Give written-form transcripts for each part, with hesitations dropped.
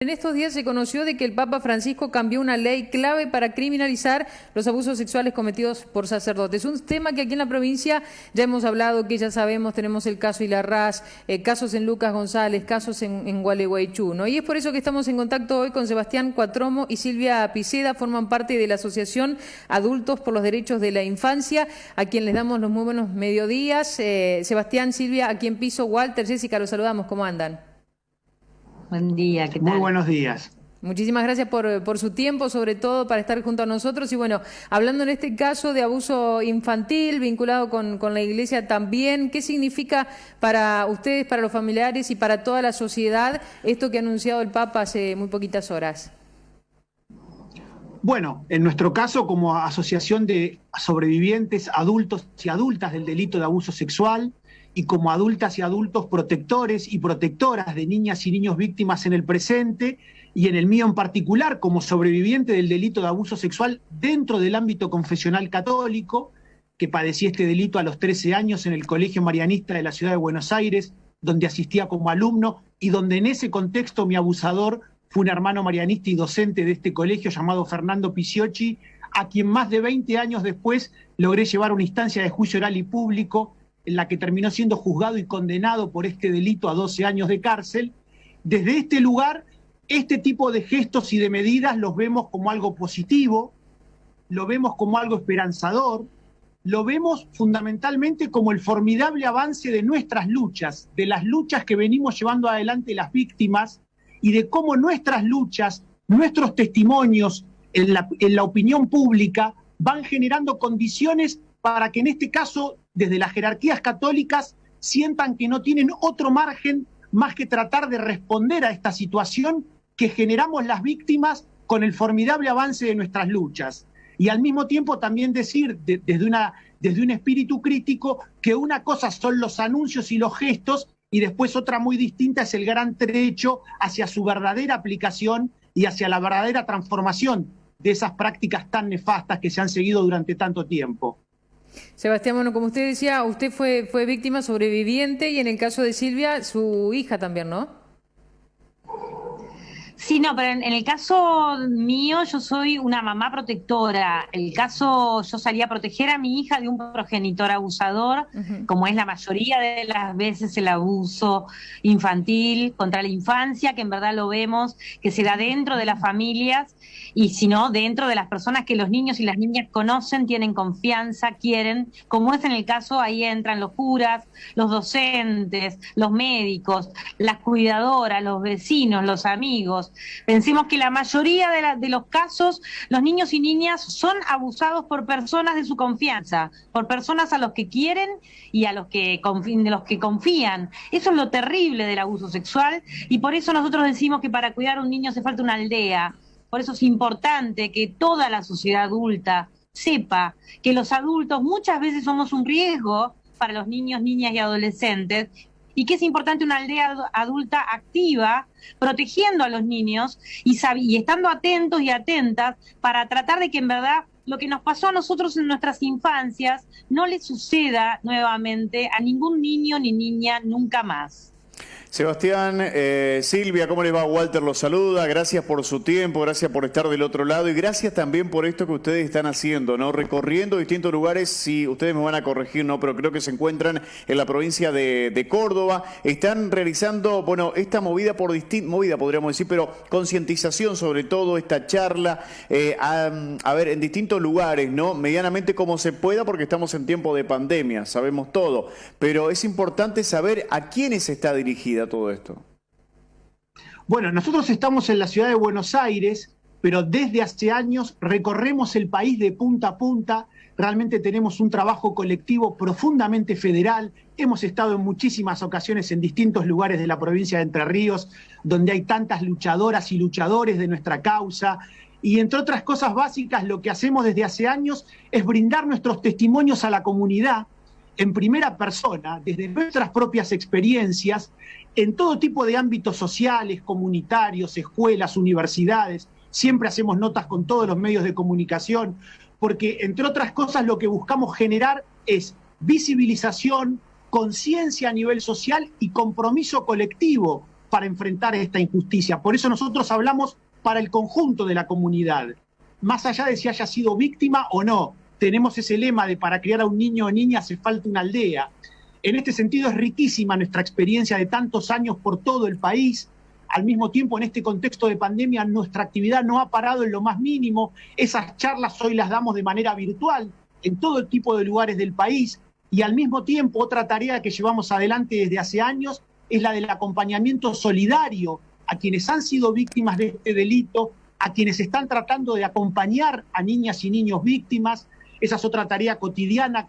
En estos días se conoció de que el Papa Francisco cambió una ley clave para criminalizar los abusos sexuales cometidos por sacerdotes. Un tema que aquí en la provincia ya hemos hablado, que ya sabemos, tenemos el caso Ilarrás, casos en Lucas González, casos en Gualeguaychú, ¿no? Y es por eso que estamos en contacto hoy con Sebastián Cuatromo y Silvia Piceda, forman parte de la Asociación Adultos por los Derechos de la Infancia, a quien les damos los muy buenos mediodías. Sebastián, Silvia, aquí en piso, Walter, Jessica, los saludamos, ¿cómo andan? Buen día, ¿qué tal? Muy buenos días. Muchísimas gracias por su tiempo, sobre todo para estar junto a nosotros. Y bueno, hablando en este caso de abuso infantil vinculado con la Iglesia también, ¿qué significa para ustedes, para los familiares y para toda la sociedad esto que ha anunciado el Papa hace muy poquitas horas? Bueno, en nuestro caso, como asociación de sobrevivientes, adultos y adultas del delito de abuso sexual, y como adultas y adultos protectores y protectoras de niñas y niños víctimas en el presente, y en el mío en particular, como sobreviviente del delito de abuso sexual dentro del ámbito confesional católico, que padecí este delito a los 13 años en el Colegio Marianista de la Ciudad de Buenos Aires, donde asistía como alumno, y donde en ese contexto mi abusador fue un hermano marianista y docente de este colegio llamado Fernando Picciocchi, a quien más de 20 años después logré llevar una instancia de juicio oral y público, en la que terminó siendo juzgado y condenado por este delito a 12 años de cárcel. Desde este lugar, este tipo de gestos y de medidas los vemos como algo positivo, lo vemos como algo esperanzador, lo vemos fundamentalmente como el formidable avance de nuestras luchas, de las luchas que venimos llevando adelante las víctimas y de cómo nuestras luchas, nuestros testimonios en la opinión pública van generando condiciones para que en este caso, desde las jerarquías católicas, sientan que no tienen otro margen más que tratar de responder a esta situación que generamos las víctimas con el formidable avance de nuestras luchas. Y al mismo tiempo también decir, desde un espíritu crítico, que una cosa son los anuncios y los gestos, y después otra muy distinta es el gran trecho hacia su verdadera aplicación y hacia la verdadera transformación de esas prácticas tan nefastas que se han seguido durante tanto tiempo. Sebastián, bueno, como usted decía, usted fue víctima sobreviviente y en el caso de Silvia, su hija también, ¿no? Sí, no, pero en el caso mío yo soy una mamá protectora. El caso, yo salí a proteger a mi hija de un progenitor abusador, como es la mayoría de las veces el abuso infantil contra la infancia, que en verdad lo vemos, que se da dentro de las familias y si no, dentro de las personas que los niños y las niñas conocen, tienen confianza, quieren, como es en el caso, ahí entran los curas, los docentes, los médicos, las cuidadoras, los vecinos, los amigos. Pensemos que la mayoría de los casos, los niños y niñas son abusados por personas de su confianza, por personas a los que quieren y a los que de los que confían. Eso es lo terrible del abuso sexual y por eso nosotros decimos que para cuidar a un niño hace falta una aldea. Por eso es importante que toda la sociedad adulta sepa que los adultos muchas veces somos un riesgo para los niños, niñas y adolescentes, y que es importante una aldea adulta activa, protegiendo a los niños y estando atentos y atentas para tratar de que en verdad lo que nos pasó a nosotros en nuestras infancias no le suceda nuevamente a ningún niño ni niña nunca más. Sebastián, Silvia, ¿cómo les va? Walter los saluda, gracias por su tiempo, gracias por estar del otro lado y gracias también por esto que ustedes están haciendo, ¿no? Recorriendo distintos lugares, si ustedes me van a corregir, ¿no? Pero creo que se encuentran en la provincia de Córdoba, están realizando, bueno, esta movida podríamos decir, pero concientización sobre todo, esta charla, a ver, en distintos lugares, ¿no? Medianamente como se pueda porque estamos en tiempo de pandemia, sabemos todo, pero es importante saber a quiénes está dirigida todo esto. Bueno, nosotros estamos en la ciudad de Buenos Aires, pero desde hace años recorremos el país de punta a punta, realmente tenemos un trabajo colectivo profundamente federal, hemos estado en muchísimas ocasiones en distintos lugares de la provincia de Entre Ríos, donde hay tantas luchadoras y luchadores de nuestra causa, y entre otras cosas básicas lo que hacemos desde hace años es brindar nuestros testimonios a la comunidad, en primera persona, desde nuestras propias experiencias, en todo tipo de ámbitos sociales, comunitarios, escuelas, universidades. Siempre hacemos notas con todos los medios de comunicación, porque entre otras cosas lo que buscamos generar es visibilización, conciencia a nivel social y compromiso colectivo para enfrentar esta injusticia. Por eso nosotros hablamos para el conjunto de la comunidad, más allá de si haya sido víctima o no. Tenemos ese lema de para criar a un niño o niña hace falta una aldea. En este sentido es riquísima nuestra experiencia de tantos años por todo el país. Al mismo tiempo, en este contexto de pandemia, nuestra actividad no ha parado en lo más mínimo. Esas charlas hoy las damos de manera virtual en todo tipo de lugares del país. Y al mismo tiempo, otra tarea que llevamos adelante desde hace años es la del acompañamiento solidario a quienes han sido víctimas de este delito, a quienes están tratando de acompañar a niñas y niños víctimas. Esa es otra tarea cotidiana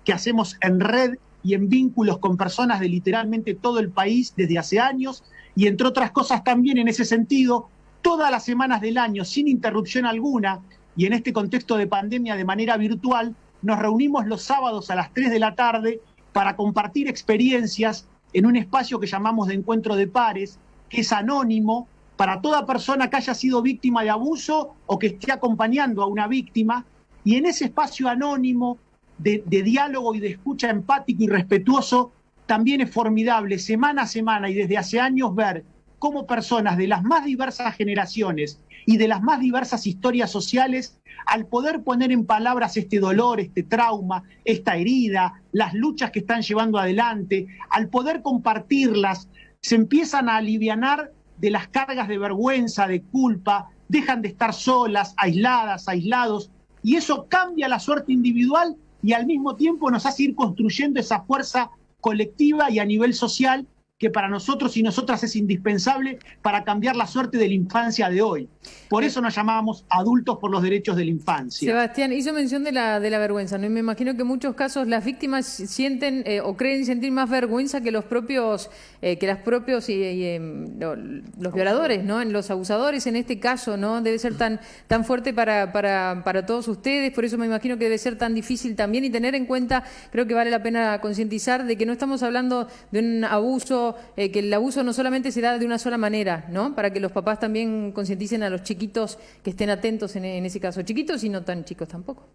que hacemos en red y en vínculos con personas de literalmente todo el país desde hace años. Y entre otras cosas también en ese sentido, todas las semanas del año, sin interrupción alguna, y en este contexto de pandemia de manera virtual, nos reunimos los sábados a las 3 de la tarde para compartir experiencias en un espacio que llamamos de encuentro de pares, que es anónimo para toda persona que haya sido víctima de abuso o que esté acompañando a una víctima. Y en ese espacio anónimo de diálogo y de escucha empático y respetuoso, también es formidable semana a semana y desde hace años ver cómo personas de las más diversas generaciones y de las más diversas historias sociales, al poder poner en palabras este dolor, este trauma, esta herida, las luchas que están llevando adelante, al poder compartirlas, se empiezan a alivianar de las cargas de vergüenza, de culpa, dejan de estar solas, aisladas, aislados, y eso cambia la suerte individual y al mismo tiempo nos hace ir construyendo esa fuerza colectiva y a nivel social que para nosotros y nosotras es indispensable para cambiar la suerte de la infancia de hoy. Por eso nos llamábamos Adultos por los Derechos de la Infancia. Sebastián, hizo mención de la vergüenza, ¿no? Y me imagino que en muchos casos las víctimas sienten o creen sentir más vergüenza que los propios los violadores, ¿no? En los abusadores, en este caso, ¿no? Debe ser tan fuerte para todos ustedes, por eso me imagino que debe ser tan difícil también y tener en cuenta, creo que vale la pena concientizar de que no estamos hablando de un abuso, que el abuso no solamente se da de una sola manera, ¿no? Para que los papás también concienticen a los chiquitos que estén atentos en ese caso, chiquitos y no tan chicos tampoco.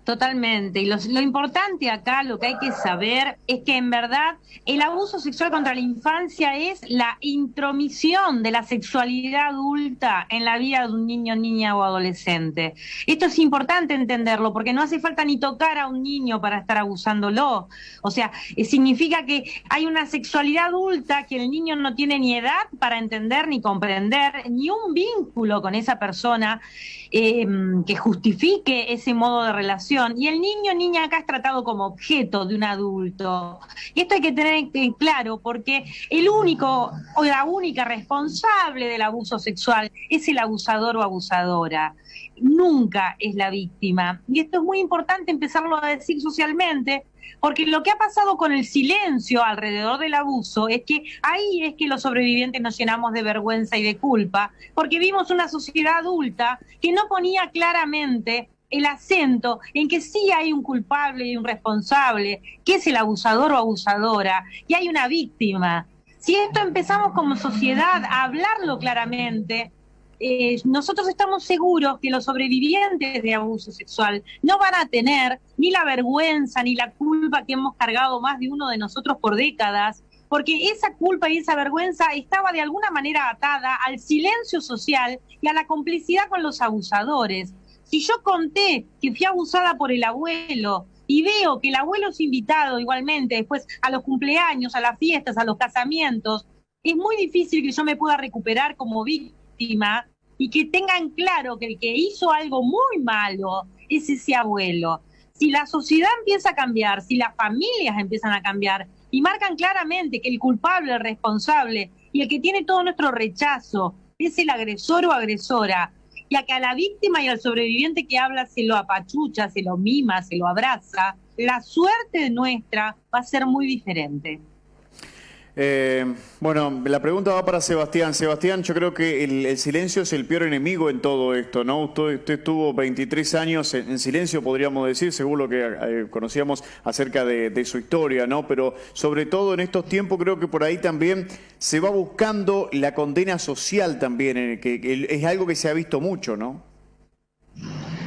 Totalmente. Y lo importante acá, lo que hay que saber, es que en verdad el abuso sexual contra la infancia es la intromisión de la sexualidad adulta en la vida de un niño, niña o adolescente. Esto es importante entenderlo, porque no hace falta ni tocar a un niño para estar abusándolo. O sea, significa que hay una sexualidad adulta que el niño no tiene ni edad para entender, ni comprender, ni un vínculo con esa persona que justifique ese modo de relación. Y el niño, niña acá es tratado como objeto de un adulto. Y esto hay que tener claro, porque el único o la única responsable del abuso sexual es el abusador o abusadora. Nunca es la víctima. Y esto es muy importante empezarlo a decir socialmente, porque lo que ha pasado con el silencio alrededor del abuso es que ahí es que los sobrevivientes nos llenamos de vergüenza y de culpa, porque vimos una sociedad adulta que no ponía claramente el acento en que sí hay un culpable y un responsable, que es el abusador o abusadora, y hay una víctima. Si esto empezamos como sociedad a hablarlo claramente, nosotros estamos seguros que los sobrevivientes de abuso sexual no van a tener ni la vergüenza ni la culpa que hemos cargado más de uno de nosotros por décadas, porque esa culpa y esa vergüenza estaba de alguna manera atada al silencio social y a la complicidad con los abusadores. Si yo conté que fui abusada por el abuelo y veo que el abuelo es invitado igualmente después a los cumpleaños, a las fiestas, a los casamientos, es muy difícil que yo me pueda recuperar como víctima y que tengan claro que el que hizo algo muy malo es ese abuelo. Si la sociedad empieza a cambiar, si las familias empiezan a cambiar y marcan claramente que el culpable, el responsable y el que tiene todo nuestro rechazo es el agresor o agresora, y a que a la víctima y al sobreviviente que habla se lo apachucha, se lo mima, se lo abraza, la suerte nuestra va a ser muy diferente. Bueno, la pregunta va para Sebastián. Sebastián, yo creo que el silencio es el peor enemigo en todo esto, ¿no? Usted estuvo 23 años en silencio, podríamos decir, según lo que conocíamos acerca de su historia, ¿no? Pero sobre todo en estos tiempos creo que por ahí también se va buscando la condena social también, que es algo que se ha visto mucho, ¿no?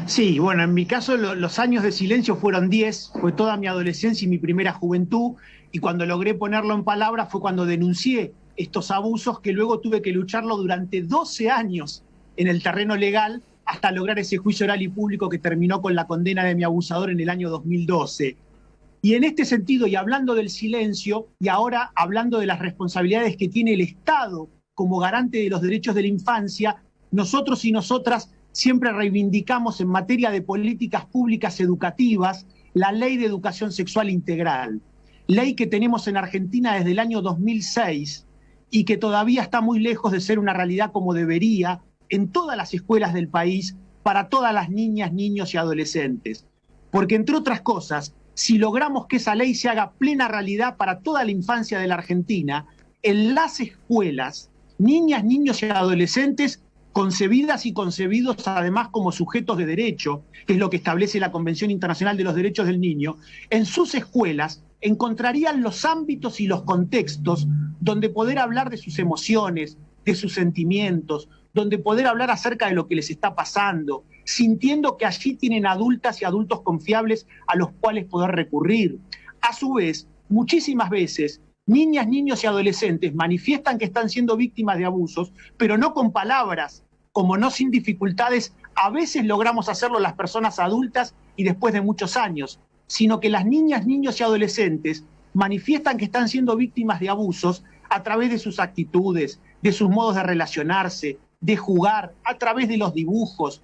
Sí, bueno, en mi caso los años de silencio fueron 10, fue toda mi adolescencia y mi primera juventud, y cuando logré ponerlo en palabras fue cuando denuncié estos abusos que luego tuve que lucharlo durante 12 años en el terreno legal hasta lograr ese juicio oral y público que terminó con la condena de mi abusador en el año 2012. Y en este sentido, y hablando del silencio, y ahora hablando de las responsabilidades que tiene el Estado como garante de los derechos de la infancia, nosotros y nosotras siempre reivindicamos en materia de políticas públicas educativas la Ley de Educación Sexual Integral, ley que tenemos en Argentina desde el año 2006 y que todavía está muy lejos de ser una realidad como debería en todas las escuelas del país para todas las niñas, niños y adolescentes. Porque, entre otras cosas, si logramos que esa ley se haga plena realidad para toda la infancia de la Argentina, en las escuelas, niñas, niños y adolescentes concebidas y concebidos además como sujetos de derecho, que es lo que establece la Convención Internacional de los Derechos del Niño, en sus escuelas encontrarían los ámbitos y los contextos donde poder hablar de sus emociones, de sus sentimientos, donde poder hablar acerca de lo que les está pasando, sintiendo que allí tienen adultas y adultos confiables a los cuales poder recurrir. A su vez, muchísimas veces, niñas, niños y adolescentes manifiestan que están siendo víctimas de abusos, pero no con palabras, como no sin dificultades, a veces logramos hacerlo las personas adultas y después de muchos años, sino que las niñas, niños y adolescentes manifiestan que están siendo víctimas de abusos a través de sus actitudes, de sus modos de relacionarse, de jugar, a través de los dibujos.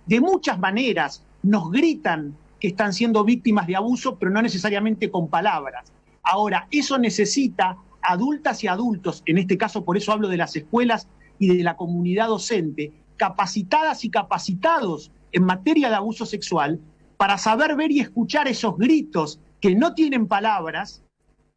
De muchas maneras nos gritan que están siendo víctimas de abuso, pero no necesariamente con palabras. Ahora, eso necesita adultas y adultos, en este caso por eso hablo de las escuelas y de la comunidad docente, capacitadas y capacitados en materia de abuso sexual, para saber ver y escuchar esos gritos que no tienen palabras,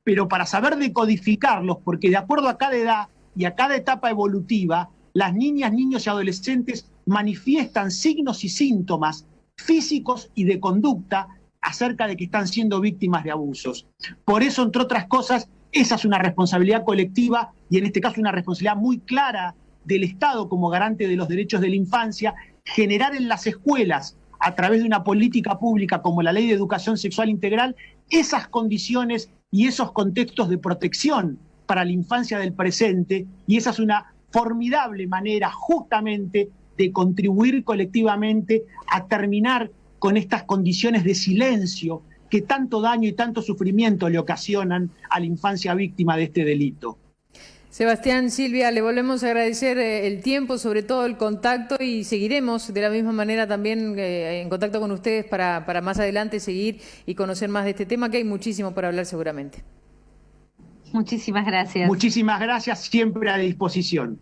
pero para saber decodificarlos, porque de acuerdo a cada edad y a cada etapa evolutiva, las niñas, niños y adolescentes manifiestan signos y síntomas físicos y de conducta acerca de que están siendo víctimas de abusos. Por eso, entre otras cosas, esa es una responsabilidad colectiva y en este caso una responsabilidad muy clara del Estado como garante de los derechos de la infancia, generar en las escuelas, a través de una política pública como la Ley de Educación Sexual Integral, esas condiciones y esos contextos de protección para la infancia del presente, y esa es una formidable manera justamente de contribuir colectivamente a terminar con estas condiciones de silencio que tanto daño y tanto sufrimiento le ocasionan a la infancia víctima de este delito. Sebastián, Silvia, le volvemos a agradecer el tiempo, sobre todo el contacto, y seguiremos de la misma manera también en contacto con ustedes para más adelante seguir y conocer más de este tema, que hay muchísimo por hablar seguramente. Muchísimas gracias. Muchísimas gracias, siempre a disposición.